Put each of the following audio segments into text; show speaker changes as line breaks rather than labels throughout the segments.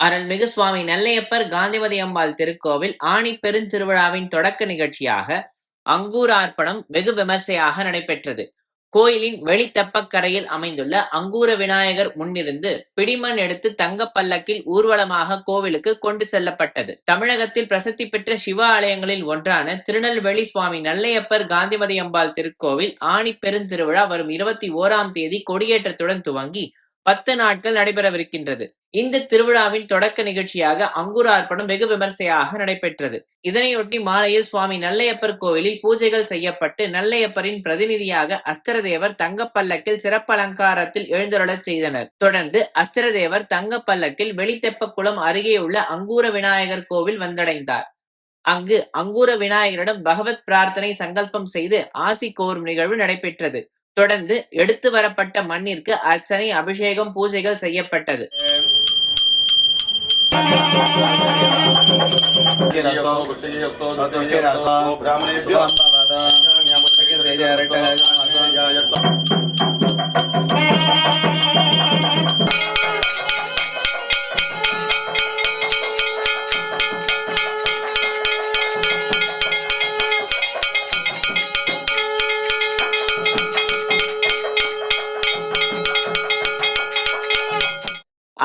அருள்மிகு சுவாமி நெல்லையப்பர் காந்திமதி அம்பாள் திருக்கோவில் ஆணி பெருந்திருவிழாவின் தொடக்க நிகழ்ச்சியாக அங்கூரார்ப்பணம் வெகு விமர்சையாக நடைபெற்றது. கோயிலின் வெளித்தெப்பக்கரையில் அமைந்துள்ள அங்கூர விநாயகர் முன்னிருந்து பிடிமண் எடுத்து தங்கப்பல்லக்கில் ஊர்வலமாக கோவிலுக்கு கொண்டு செல்லப்பட்டது. தமிழகத்தில் பிரசித்தி பெற்ற சிவ ஆலயங்களில் ஒன்றான திருநெல்வேலி சுவாமி நெல்லையப்பர் காந்திமதி அம்பாள் திருக்கோவில் ஆணி பெருந்திருவிழா வரும் 21ஆம் தேதி கொடியேற்றத்துடன் துவங்கி 10 நாட்கள் நடைபெறவிருக்கின்றது. இந்த திருவிழாவின் தொடக்க நிகழ்ச்சியாக அங்குரார்ப்பணம் வெகு விமர்சையாக நடைபெற்றது. இதனையொட்டி மாலையில் சுவாமி நெல்லையப்பர் கோவிலில் பூஜைகள் செய்யப்பட்டு நெல்லையப்பரின் பிரதிநிதியாக அஸ்திரதேவர் தங்கப்பல்லக்கில் சிறப்பு அலங்காரத்தில் எழுந்தருளச் செய்தனர். தொடர்ந்து அஸ்திரதேவர் தங்கப்பல்லக்கில் வெளித்தெப்பக்குளம் அருகேயுள்ள அங்கூர விநாயகர் கோவில் வந்தடைந்தார். அங்கு அங்கூர விநாயகரிடம் பகவத் பிரார்த்தனை சங்கல்பம் செய்து ஆசி கோரும் நிகழ்வு நடைபெற்றது. தொடர்ந்து எடுத்து வரப்பட்ட மண்ணிற்கு அர்ச்சனை, அபிஷேகம், பூஜைகள் செய்யப்பட்டது.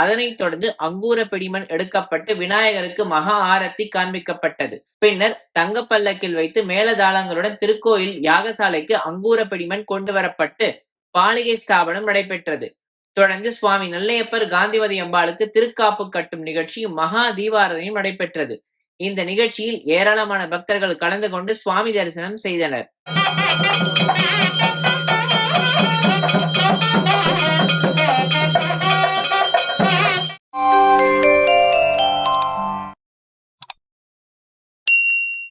அதனைத் தொடர்ந்து அங்கூர பிடிமண் எடுக்கப்பட்டு விநாயகருக்கு மகா ஆரத்தி காண்பிக்கப்பட்டது. பின்னர் தங்கப்பல்லக்கில் வைத்து மேளதாளங்களுடன் திருக்கோயில் யாகசாலைக்கு அங்கூர பிடிமண் கொண்டு வரப்பட்டு பாலிகை ஸ்தாபனம் நடைபெற்றது. தொடர்ந்து சுவாமி நெல்லையப்பர் காந்திமதி அம்பாளுக்கு திருக்காப்பு கட்டும் நிகழ்ச்சியும் மகா தீபாரதனையும் நடைபெற்றது. இந்த நிகழ்ச்சியில் ஏராளமான பக்தர்கள் கலந்து கொண்டு சுவாமி தரிசனம் செய்தனர்.